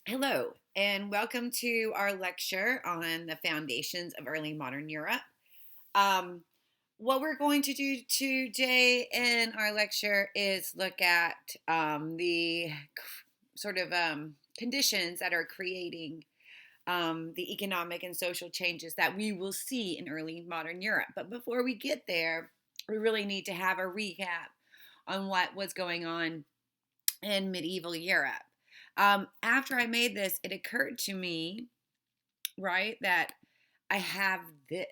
Hello, and welcome to our lecture on the foundations of early modern Europe. Um, what we're going to do today in our lecture is look at the sort of conditions that are creating the economic and social changes that we will see in early modern Europe. But before we get there, we really need to have a recap on what was going on in medieval Europe. After I made this, it occurred to me, right, that I have this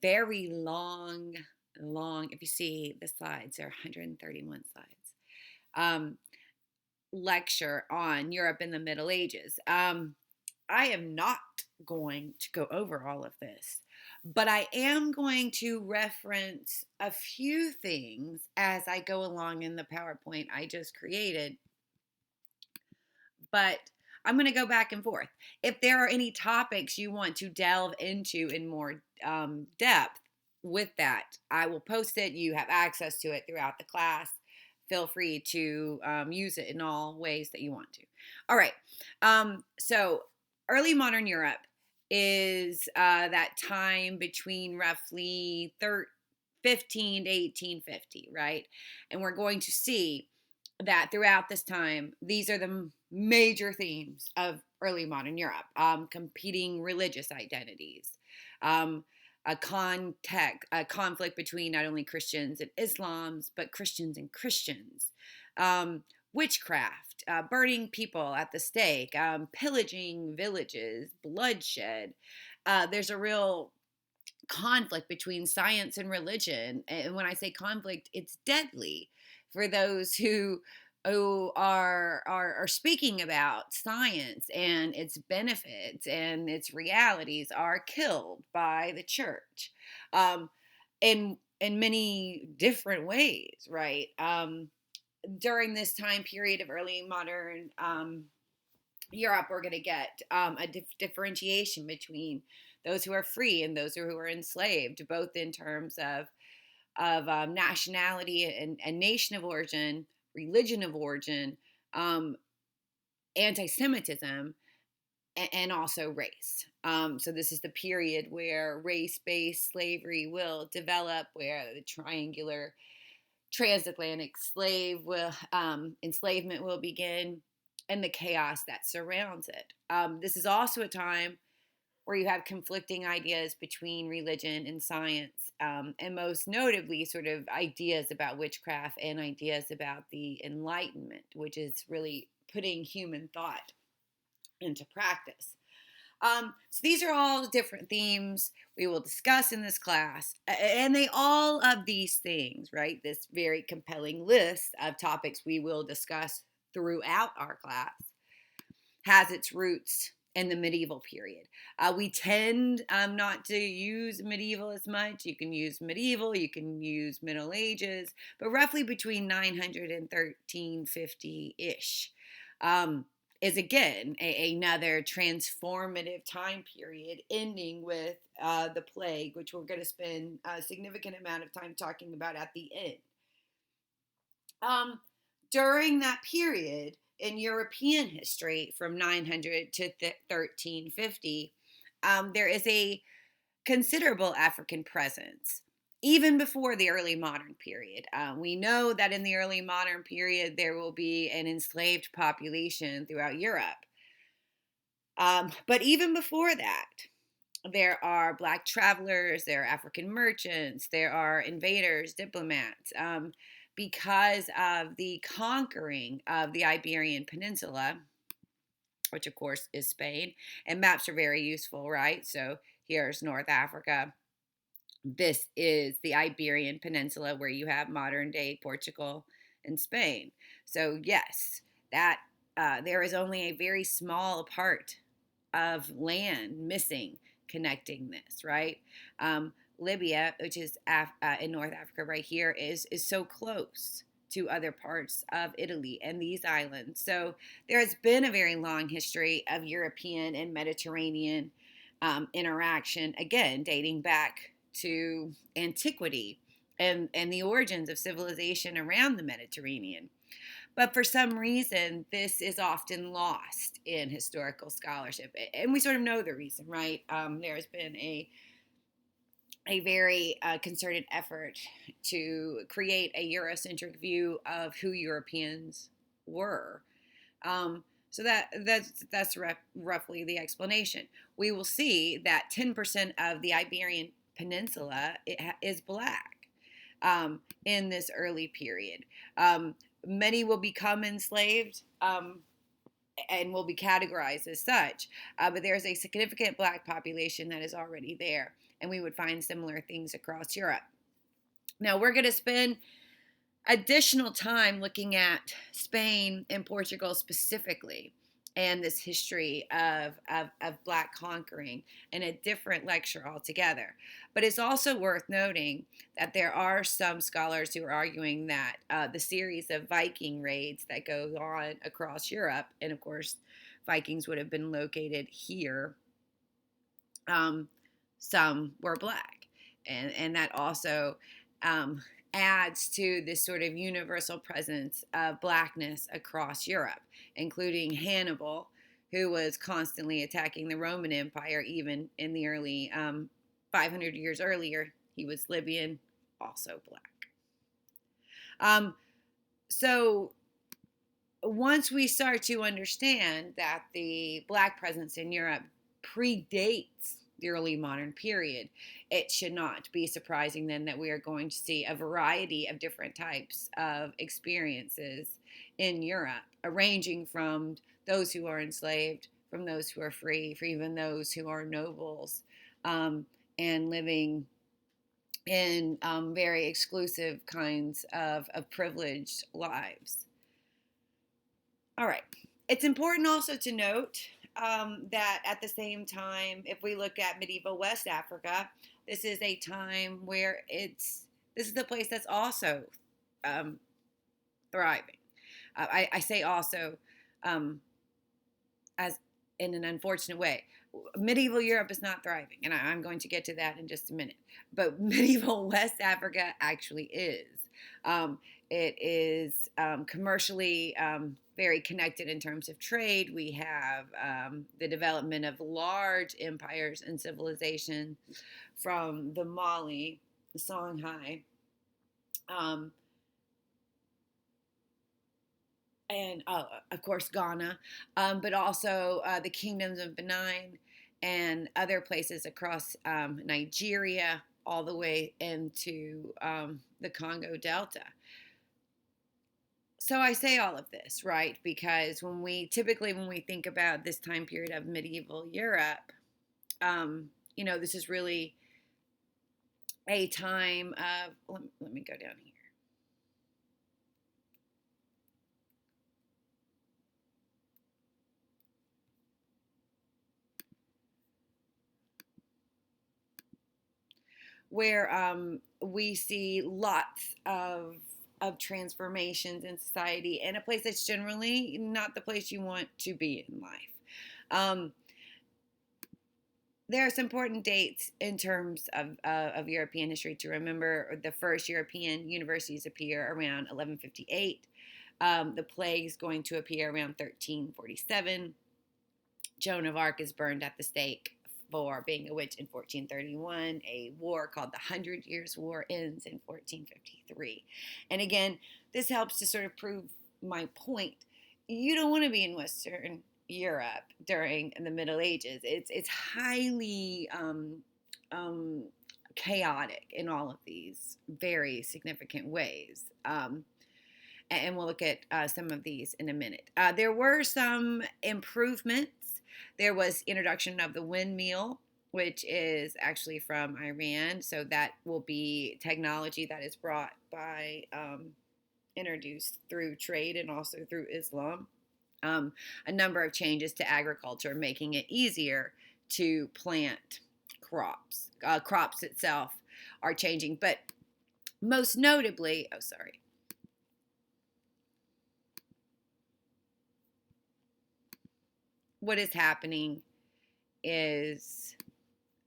very if you see the slides, there are 131 slides, um, lecture on Europe in the Middle Ages. I am not going to go over all of this, but I am going to reference a few things as I go along in the PowerPoint I just created. But I'm going to go back and forth. If there are any topics you want to delve into in more depth with that, I will post it. You have access to it throughout the class. Feel free to use it in all ways that you want to. All right. So early modern Europe is that time between roughly 15 to 1850, right? And we're going to see that throughout this time, these are the major themes of early modern Europe: competing religious identities, a conflict between not only Christians and Islams, but Christians and Christians, witchcraft, burning people at the stake, pillaging villages, bloodshed. There's a real conflict between science and religion. And when I say conflict, it's deadly for those who are speaking about science and its benefits and its realities are killed by the church, in many different ways, right? During this time period of early modern Europe, we're going to get a differentiation between those who are free and those who are enslaved, both in terms of nationality and nation of origin, religion of origin, anti-Semitism, and also race. So this is the period where race-based slavery will develop, where the triangular transatlantic enslavement will begin, and the chaos that surrounds it. This is also a time where you have conflicting ideas between religion and science, and most notably, sort of ideas about witchcraft and ideas about the Enlightenment, which is really putting human thought into practice. So these are all different themes we will discuss in this class, and all of these things, right? This very compelling list of topics we will discuss throughout our class has its roots in the medieval period. We tend not to use medieval as much. You can use medieval, you can use Middle Ages, but roughly between 900 and 1350-ish is again another transformative time period, ending with the plague, which we're going to spend a significant amount of time talking about at the end. During that period in European history, from 900 to 1350, there is a considerable African presence, even before the early modern period. We know that in the early modern period, there will be an enslaved population throughout Europe. But even before that, there are Black travelers, there are African merchants, there are invaders, diplomats. Because of the conquering of the Iberian Peninsula, which of course is Spain, and maps are very useful, right? So here's North Africa. This is the Iberian Peninsula, where you have modern day Portugal and Spain. So yes, that there is only a very small part of land missing connecting this, right? Libya, which is in North Africa right here, is so close to other parts of Italy and these islands. So there has been a very long history of European and Mediterranean interaction, again, dating back to antiquity and the origins of civilization around the Mediterranean. But for some reason, this is often lost in historical scholarship. And we sort of know the reason, right? There's been a very concerted effort to create a Eurocentric view of who Europeans were. So that's roughly the explanation. We will see that 10% of the Iberian Peninsula is black in this early period. Many will become enslaved and will be categorized as such, but there's a significant black population that is already there, and we would find similar things across Europe. Now, we're going to spend additional time looking at Spain and Portugal specifically and this history of black conquering in a different lecture altogether. But it's also worth noting that there are some scholars who are arguing that the series of Viking raids that go on across Europe, and of course, Vikings would have been located here, some were black. And that also adds to this sort of universal presence of blackness across Europe, including Hannibal, who was constantly attacking the Roman Empire, even in the early 500 years earlier. He was Libyan, also black. So once we start to understand that the black presence in Europe predates the early modern period, it should not be surprising then that we are going to see a variety of different types of experiences in Europe, ranging from those who are enslaved, from those who are free, for even those who are nobles, and living in very exclusive kinds of privileged lives. All right. It's important also to note that at the same time, if we look at medieval West Africa, this is a time where this is the place that's also thriving. I say also as in an unfortunate way. Medieval Europe is not thriving, and I'm going to get to that in just a minute. But medieval West Africa actually is. It is commercially very connected in terms of trade. We have the development of large empires and civilization from the Mali, the Songhai, and of course Ghana, but also the kingdoms of Benin and other places across Nigeria, all the way into the Congo Delta. So I say all of this, right? Because when we think about this time period of medieval Europe, this is really a time of, let me go down here. Where we see lots of transformations in society, and a place that's generally not the place you want to be in life. There are some important dates in terms of European history to remember. The first European universities appear around 1158. The plague is going to appear around 1347. Joan of Arc is burned at the stake for being a witch in 1431. A war called the 100 Years' War ends in 1453. And again, this helps to sort of prove my point. You don't want to be in Western Europe during the Middle Ages. It's highly chaotic in all of these very significant ways. And we'll look at some of these in a minute. There were some improvements. There was introduction of the windmill, which is actually from Iran. So that will be technology that is brought by, introduced through trade and also through Islam. A number of changes to agriculture, making it easier to plant crops. Crops itself are changing, but most notably, what is happening is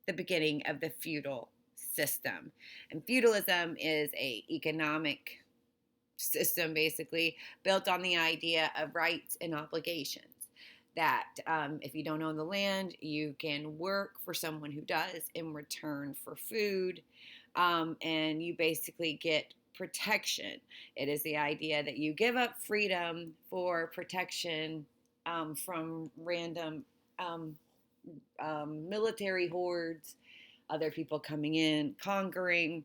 the beginning of the feudal system. And feudalism is an economic system, basically built on the idea of rights and obligations. That if you don't own the land, you can work for someone who does in return for food, and you basically get protection. It is the idea that you give up freedom for protection from random military hordes, other people coming in, conquering.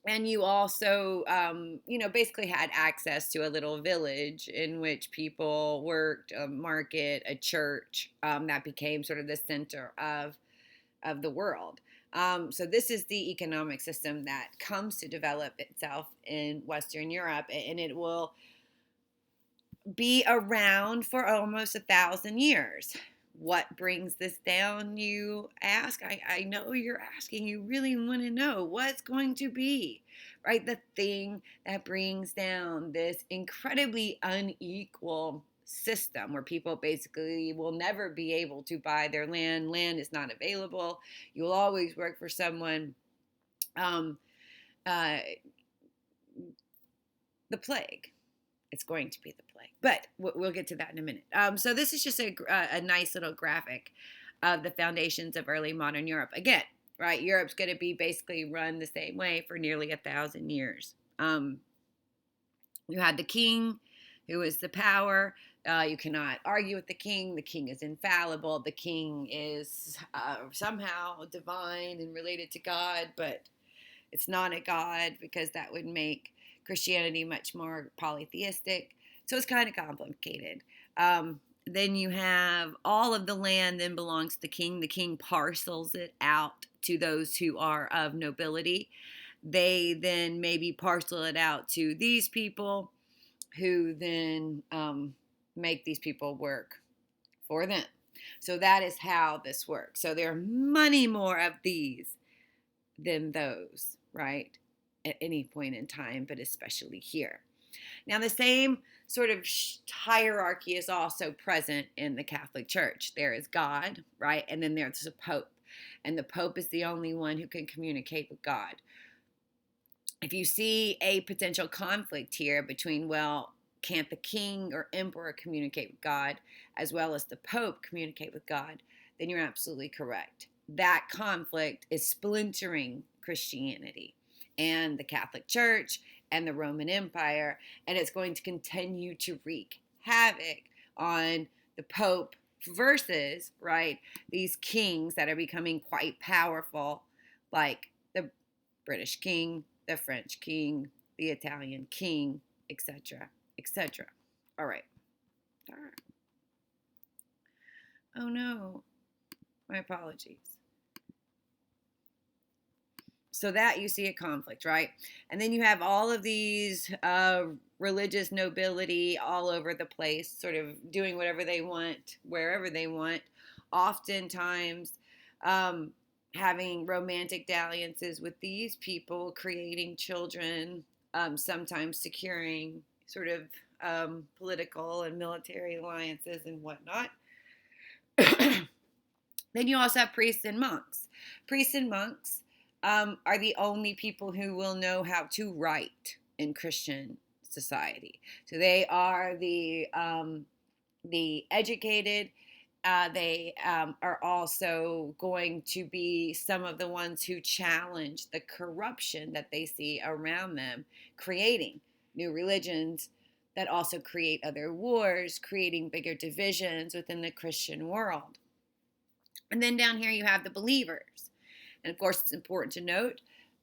And you also, basically had access to a little village in which people worked, a market, a church, that became sort of the center of the world. So this is the economic system that comes to develop itself in Western Europe, and it will be around for almost 1,000 years. What brings this down, you ask? I know you're asking. You really want to know what's going to be, right? The thing that brings down this incredibly unequal system where people basically will never be able to buy their land. Land is not available. You'll always work for someone. Uh, the plague. It's going to be the plague, but we'll get to that in a minute. So this is just a nice little graphic of the foundations of early modern Europe. Again, right, Europe's going to be basically run the same way for nearly 1,000 years. You had the king, who is the power. You cannot argue with the king. The king is infallible. The king is somehow divine and related to God, but it's not a God, because that would make Christianity much more polytheistic. So it's kind of complicated. Then you have all of the land then belongs to the king. The king parcels it out to those who are of nobility. They then maybe parcel it out to these people, who then make these people work for them. So that is how this works. So there are many more of these than those, right? At any point in time, but especially here. Now, the same sort of hierarchy is also present in the Catholic Church. There is God, right? And then there's a Pope. And the Pope is the only one who can communicate with God. If you see a potential conflict here between, well, can't the king or emperor communicate with God as well as the Pope communicate with God, then you're absolutely correct. That conflict is splintering Christianity and the Catholic Church and the Roman Empire, and it's going to continue to wreak havoc on the Pope versus, right, these kings that are becoming quite powerful, like the British king, the French king, the Italian king, etc., etc. All right. Oh no, my apologies. So that you see a conflict, right? And then you have all of these religious nobility all over the place, sort of doing whatever they want, wherever they want, oftentimes having romantic dalliances with these people, creating children, sometimes securing sort of political and military alliances and whatnot. Then you also have priests and monks. Priests and monks are the only people who will know how to write in Christian society. So they are the educated. They are also going to be some of the ones who challenge the corruption that they see around them, creating new religions that also create other wars, creating bigger divisions within the Christian world. And then down here you have the believers. And of course, it's important to note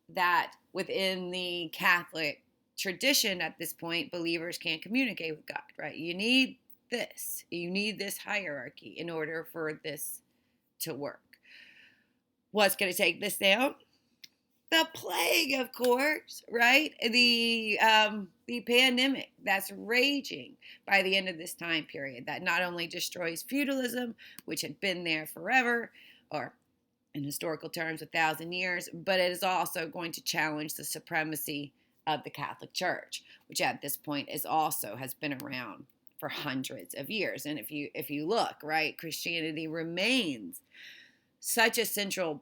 that within the Catholic tradition at this point, believers can't communicate with God, right? You need this. You need this hierarchy in order for this to work. What's going to take this down? The plague, of course, right? The pandemic that's raging by the end of this time period that not only destroys feudalism, which had been there forever, or in historical terms, 1,000 years, but it is also going to challenge the supremacy of the Catholic Church, which at this point has been around for hundreds of years. And if you look, right, Christianity remains such a central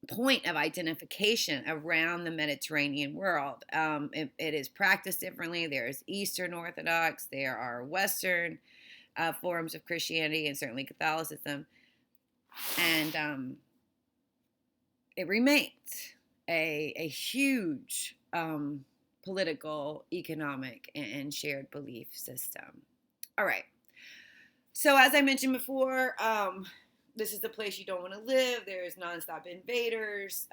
point of identification around the Mediterranean world. It is practiced differently. There's Eastern Orthodox, there are Western forms of Christianity, and certainly Catholicism. And it remains a huge political, economic, and shared belief system. All right. So, as I mentioned before, this is the place you don't want to live. There's nonstop invaders.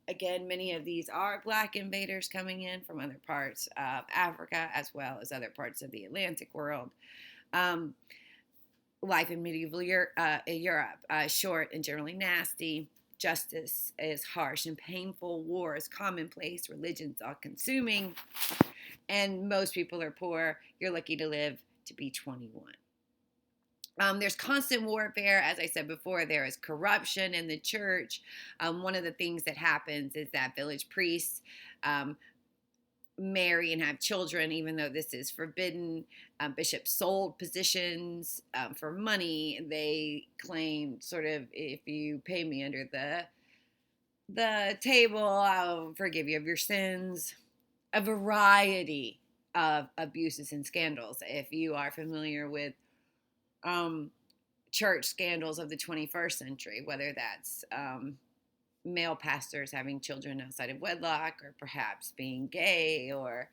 Again, many of these are Black invaders coming in from other parts of Africa as well as other parts of the Atlantic world. Life in medieval Europe, short and generally nasty. Justice is harsh and painful. War is commonplace. Religion's all consuming. And most people are poor. You're lucky to live to be 21. There's constant warfare. As I said before, there is corruption in the church. One of the things that happens is that village priests marry and have children, even though this is forbidden. Bishops sold positions for money. They claimed, sort of, if you pay me under the table, I'll forgive you of your sins. A variety of abuses and scandals. If you are familiar with church scandals of the 21st century, whether that's male pastors having children outside of wedlock, or perhaps being gay, or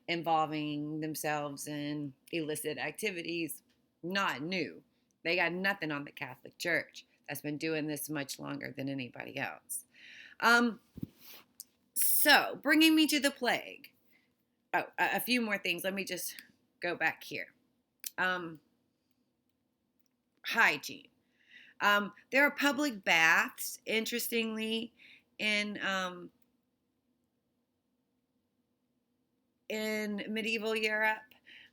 involving themselves in illicit activities, not new. They got nothing on the Catholic Church that's been doing this much longer than anybody else. So, bringing me to the plague. Oh, a few more things. Let me just go back here. Hygiene. There are public baths, interestingly, in medieval Europe,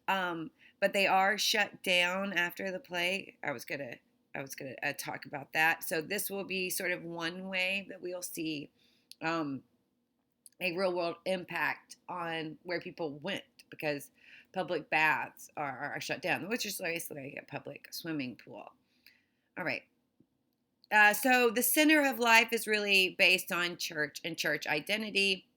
but they are shut down after the plague. I was gonna talk about that. So this will be sort of one way that we'll see a real world impact on where people went, because public baths are shut down, which is basically a public swimming pool. All right. So the center of life is really based on church and church identity.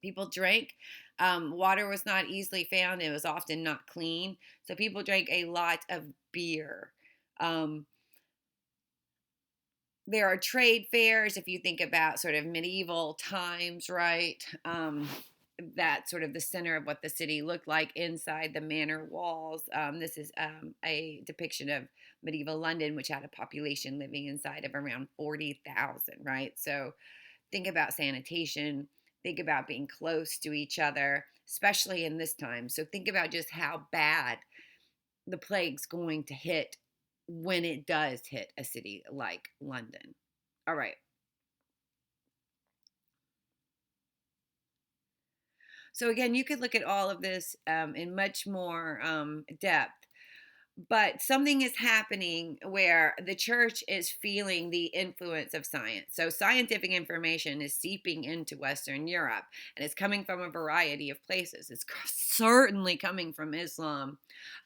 People drank. Water was not easily found. It was often not clean. So people drank a lot of beer. There are trade fairs, if you think about sort of medieval times, right? That's sort of the center of what the city looked like inside the manor walls. This is a depiction of medieval London, which had a population living inside of around 40,000, right? So think about sanitation, think about being close to each other, especially in this time. So think about just how bad the plague's going to hit when it does hit a city like London. All right. So again, you could look at all of this in much more depth. But something is happening where the church is feeling the influence of science. So scientific information is seeping into Western Europe, and it's coming from a variety of places. It's certainly coming from Islam,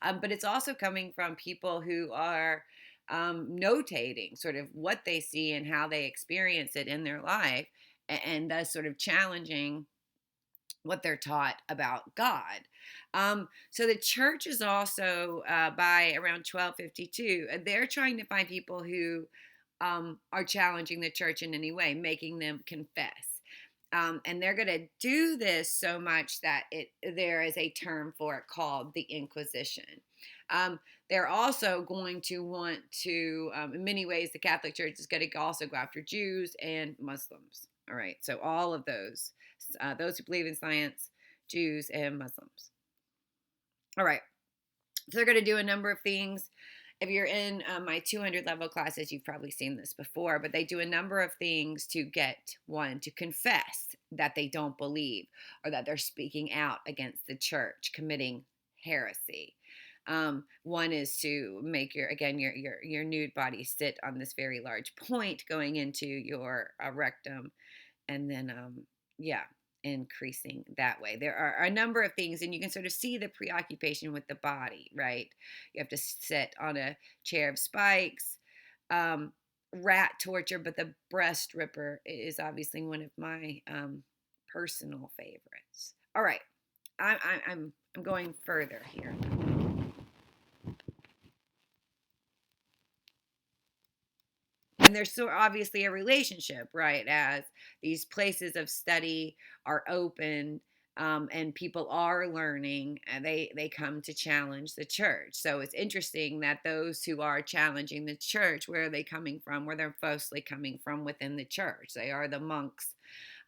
but it's also coming from people who are notating sort of what they see and how they experience it in their life, and thus sort of challenging what they're taught about God. So the church is also, by around 1252, they're trying to find people who are challenging the church in any way, making them confess. And they're going to do this so much that there is a term for it called the Inquisition. They're also going to want to, in many ways, the Catholic Church is going to also go after Jews and Muslims. All right, so all of those who believe in science, Jews, and Muslims. All right, so they're going to do a number of things. If you're in my 200 level classes, you've probably seen this before, but they do a number of things to get one to confess that they don't believe, or that they're speaking out against the church, committing heresy. One is to make your nude body sit on this very large point going into your rectum, and then increasing that way. There are a number of things, and you can sort of see the preoccupation with the body, right? You have to sit on a chair of spikes. rat torture, but the breast ripper is obviously one of my personal favorites. All right, I'm going further here. And there's so obviously a relationship, right? As these places of study are open, and people are learning, and they come to challenge the church. So it's interesting that those who are challenging the church, where are they coming from? Where they're mostly coming from within the church. They are the monks,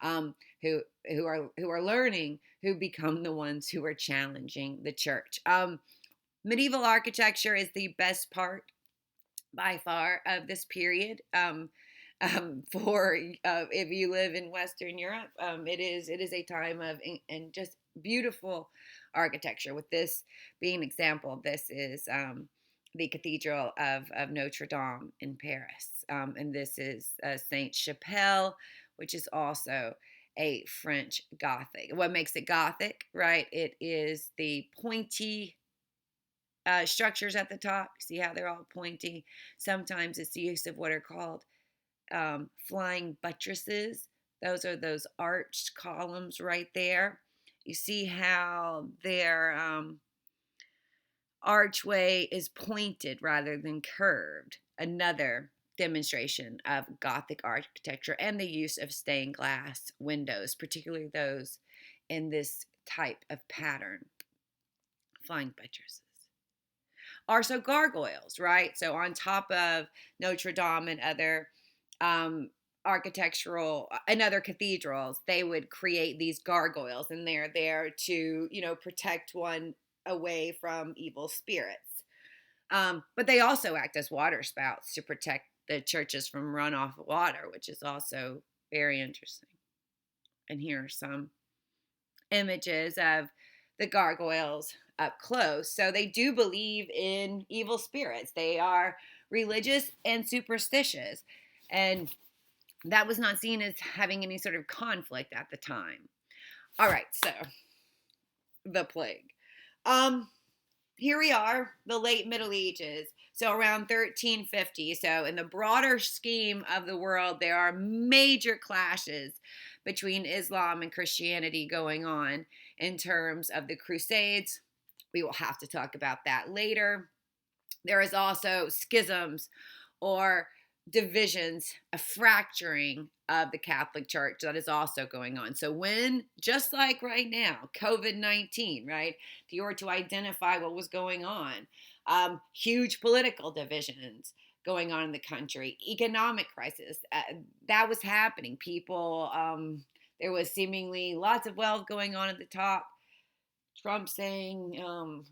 um, who are learning, who become the ones who are challenging the church. Medieval architecture is the best part by far of this period. For if you live in Western Europe, it is a time of and just beautiful architecture. With this being an example, this is the Cathedral of Notre Dame in Paris, and this is Saint Chapelle, which is also a French Gothic. What makes it Gothic, right? It is the pointy structures at the top. See how they're all pointy? Sometimes it's the use of what are called flying buttresses. Those are those arched columns right there. You see how their archway is pointed rather than curved. Another demonstration of Gothic architecture and the use of stained glass windows, particularly those in this type of pattern. Flying buttresses are so gargoyles, right? So on top of Notre Dame and other architectural and other cathedrals, they would create these gargoyles, and they're there to, protect one away from evil spirits. But they also act as water spouts to protect the churches from runoff water, which is also very interesting. And here are some images of the gargoyles up close. So they do believe in evil spirits. They are religious and superstitious. And that was not seen as having any sort of conflict at the time. All right, so the plague. Here we are, the late Middle Ages. So around 1350. So in the broader scheme of the world, there are major clashes between Islam and Christianity going on in terms of the Crusades. We will have to talk about that later. There is also schisms or divisions, a fracturing of the Catholic Church that is also going on. So when, just like right now, COVID-19, right, if you were to identify what was going on, huge political divisions going on in the country, economic crisis, that was happening. People, there was seemingly lots of wealth going on at the top. Trump saying,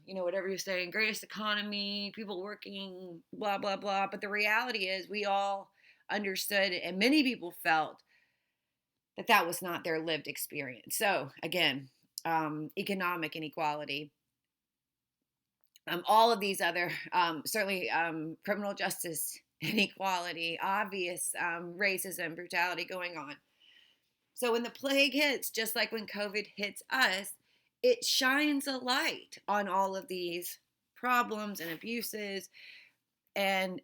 whatever you're saying, greatest economy, people working, blah, blah, blah. But the reality is we all understood, and many people felt that that was not their lived experience. So again, economic inequality, all of these other, certainly criminal justice inequality, obvious racism, brutality going on. So when the plague hits, just like when COVID hits us, it shines a light on all of these problems and abuses, and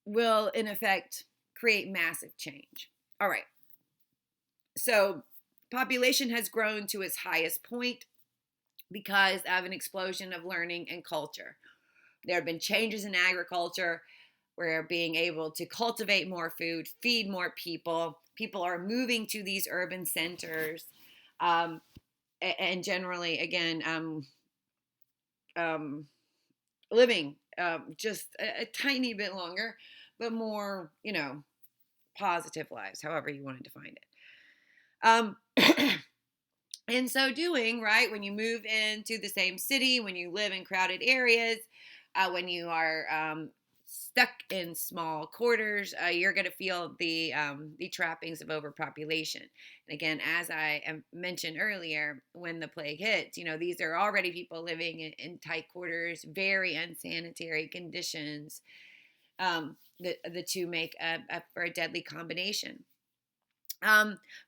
will in effect create massive change. All right. So population has grown to its highest point because of an explosion of learning and culture. There have been changes in agriculture. We're being able to cultivate more food, feed more people. People are moving to these urban centers. And generally, again, living just a tiny bit longer, but more, positive lives, however you want to define it. In so doing, right, when you move into the same city, when you live in crowded areas, when you are stuck in small quarters, you're going to feel the trappings of overpopulation. And again, as I mentioned earlier, when the plague hits, these are already people living in tight quarters, very unsanitary conditions. The two make for a deadly combination.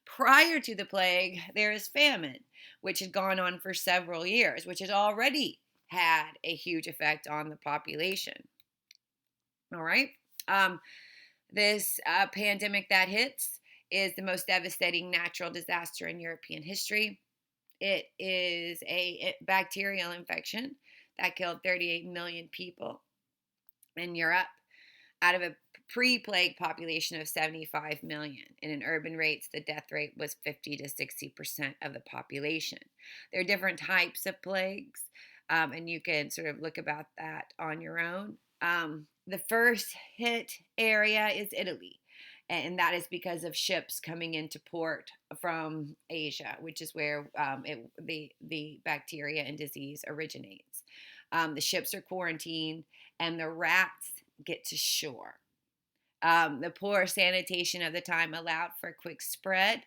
Prior to the plague, there is famine, which had gone on for several years, which had already had a huge effect on the population. All right. This pandemic that hits is the most devastating natural disaster in European history. It is a bacterial infection that killed 38 million people in Europe out of a pre-plague population of 75 million. And in urban rates, the death rate was 50 to 60% of the population. There are different types of plagues, and you can sort of look about that on your own. The first hit area is Italy, and that is because of ships coming into port from Asia, which is where the bacteria and disease originates. The ships are quarantined, and the rats get to shore. The poor sanitation of the time allowed for quick spread.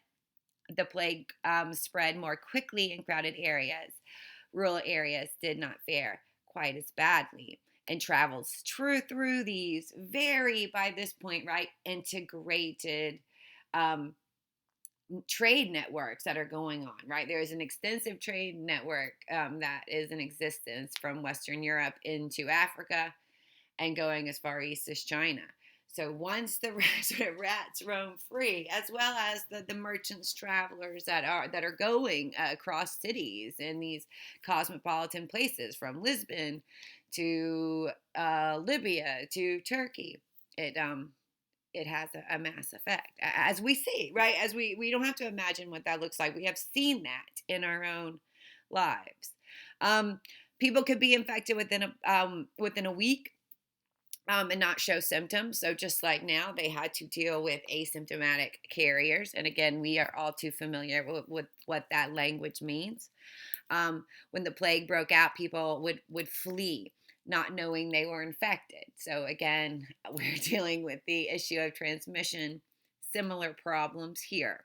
The plague spread more quickly in crowded areas. Rural areas did not fare quite as badly, and travels through these very, by this point, right, integrated trade networks that are going on, right? There is an extensive trade network that is in existence from Western Europe into Africa and going as far east as China. So once the sort of rats roam free, as well as the merchants, travelers that are going across cities in these cosmopolitan places, from Lisbon to Libya to Turkey, it has a mass effect, as we see, right? As we don't have to imagine what that looks like. We have seen that in our own lives. People could be infected within a week. And not show symptoms. So just like now, they had to deal with asymptomatic carriers. And again, we are all too familiar with what that language means. When the plague broke out, people would flee, not knowing they were infected. So again, we're dealing with the issue of transmission, similar problems here.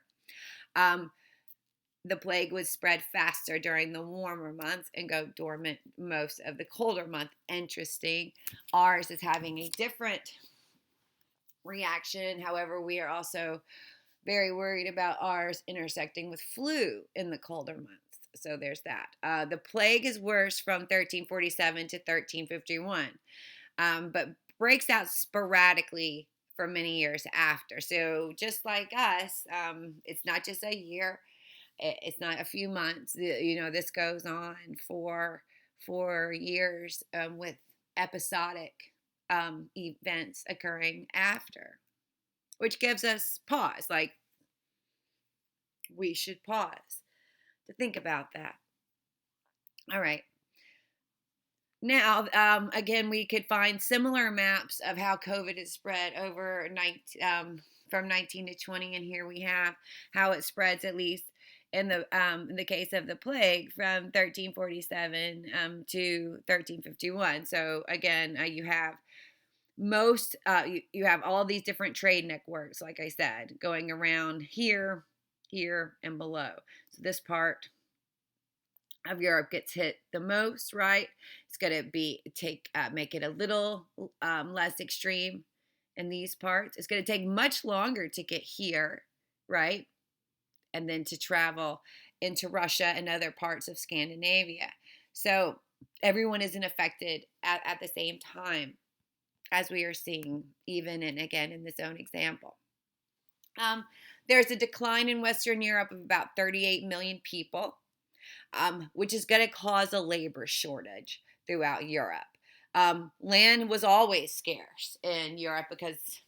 The plague would spread faster during the warmer months and go dormant most of the colder month. Interesting. Ours is having a different reaction. However, we are also very worried about ours intersecting with flu in the colder months. So there's that. The plague is worse from 1347 to 1351, but breaks out sporadically for many years after. So just like us, it's not just a year. It's not a few months. This goes on for years with episodic events occurring after, which gives us pause. Like, we should pause to think about that. All right. Now, again, we could find similar maps of how COVID is spread over from 19 to 20, and here we have how it spreads, at least in the case of the plague, from 1347 to 1351. So again, you have you have all these different trade networks, like I said, going around here, and below. So this part of Europe gets hit the most, right? It's going to make it a little less extreme in these parts. It's going to take much longer to get here, right? And then to travel into Russia and other parts of Scandinavia. So everyone isn't affected at the same time, as we are seeing even in this own example. There's a decline in Western Europe of about 38 million people, which is going to cause a labor shortage throughout Europe. Land was always scarce in Europe because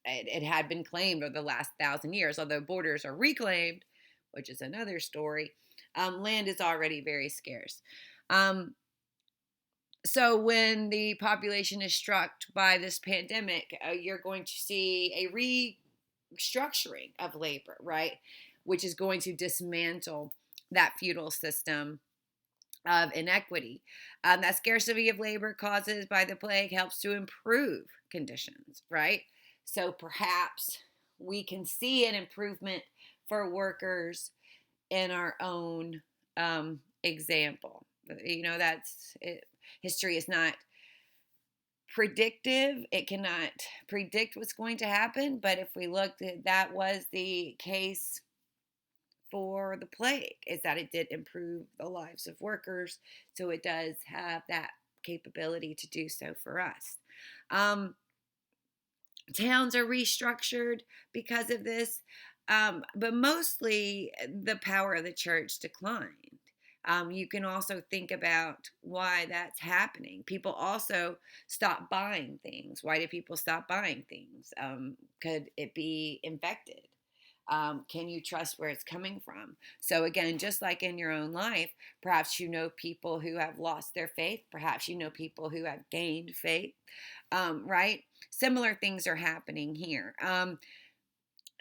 it had been claimed over the last 1,000 years, although borders are reclaimed, which is another story. Land is already very scarce. So when the population is struck by this pandemic, you're going to see a restructuring of labor, right? Which is going to dismantle that feudal system of inequity. That scarcity of labor caused by the plague helps to improve conditions, right? So perhaps we can see an improvement for workers in our own example. That's it. History is not predictive. It cannot predict what's going to happen. But if we looked at that was the case for the plague, is that it did improve the lives of workers. So it does have that capability to do so for us. Um, Towns are restructured because of this, but mostly the power of the church declined. You can also think about why that's happening. People also stop buying things. Why do people stop buying things? Could it be infected? Can you trust where it's coming from? So, again, just like in your own life, perhaps you know people who have lost their faith. Perhaps you know people who have gained faith, right? Similar things are happening here.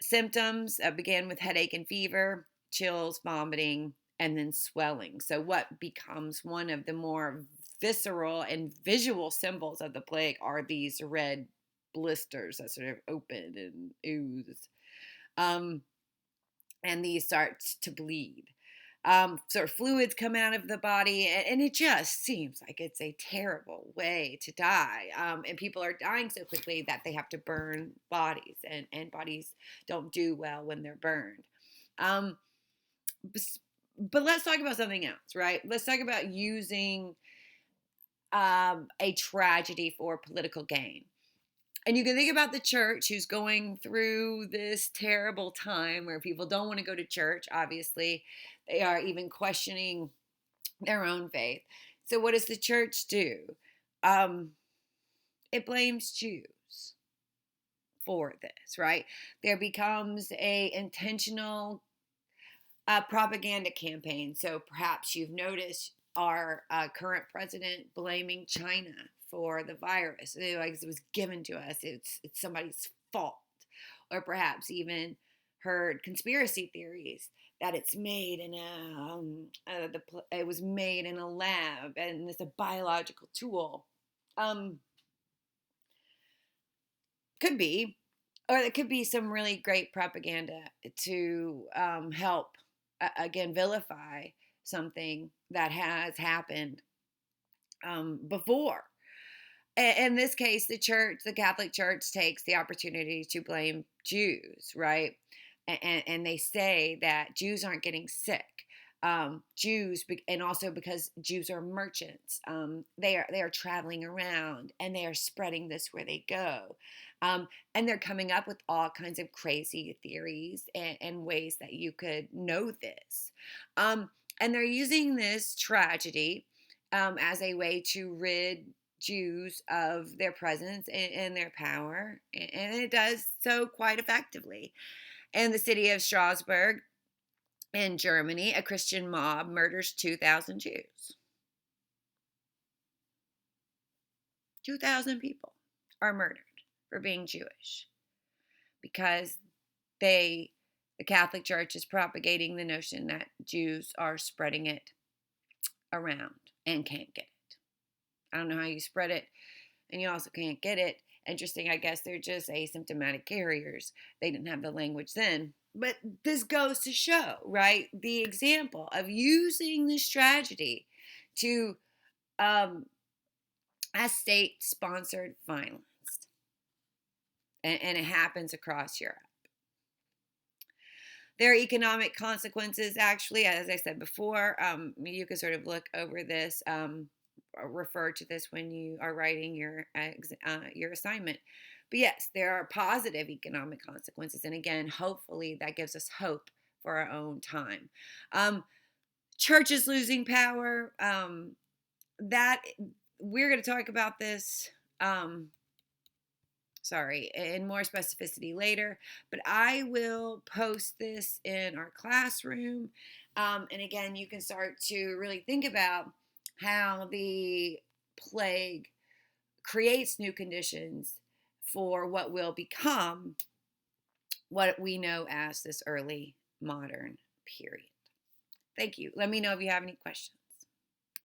Symptoms began with headache and fever, chills, vomiting, and then swelling. So, what becomes one of the more visceral and visual symbols of the plague are these red blisters that sort of open and ooze. Um, and these start to bleed. Sort of fluids come out of the body, and it just seems like it's a terrible way to die. And people are dying so quickly that they have to burn bodies, and bodies don't do well when they're burned. Um, but let's talk about something else, right? Let's talk about using a tragedy for political gain. And you can think about the church who's going through this terrible time where people don't want to go to church. Obviously, they are even questioning their own faith. So, what does the church do? Um, it blames Jews for this, right? There becomes a intentional propaganda campaign. So, perhaps you've noticed our current president blaming China for the virus. Like it was given to us. It's somebody's fault, or perhaps even heard conspiracy theories that it's made in it was made in a lab and it's a biological tool. Could be, or it could be some really great propaganda to help again vilify something that has happened before. In this case, the Catholic Church takes the opportunity to blame Jews, right? And they say that Jews aren't getting sick. Jews, and also because Jews are merchants, they are traveling around and they are spreading this where they go, and they're coming up with all kinds of crazy theories and ways that you could know this, and they're using this tragedy as a way to rid Jews of their presence and their power, and it does so quite effectively. In the city of Strasbourg, in Germany, a Christian mob murders 2,000 Jews. 2,000 people are murdered for being Jewish because the Catholic Church is propagating the notion that Jews are spreading it around and can't get it. I don't know how you spread it, and you also can't get it. Interesting, I guess they're just asymptomatic carriers. They didn't have the language then. But this goes to show, right, the example of using this tragedy to as state-sponsored violence. And it happens across Europe. There are economic consequences, actually, as I said before. You can sort of look over this, refer to this when you are writing your assignment. But yes, there are positive economic consequences. And again, hopefully that gives us hope for our own time. Churches losing power. That we're going to talk about this in more specificity later, but I will post this in our classroom. And again, you can start to really think about how the plague creates new conditions for what will become what we know as this early modern period. Thank you. Let me know if you have any questions.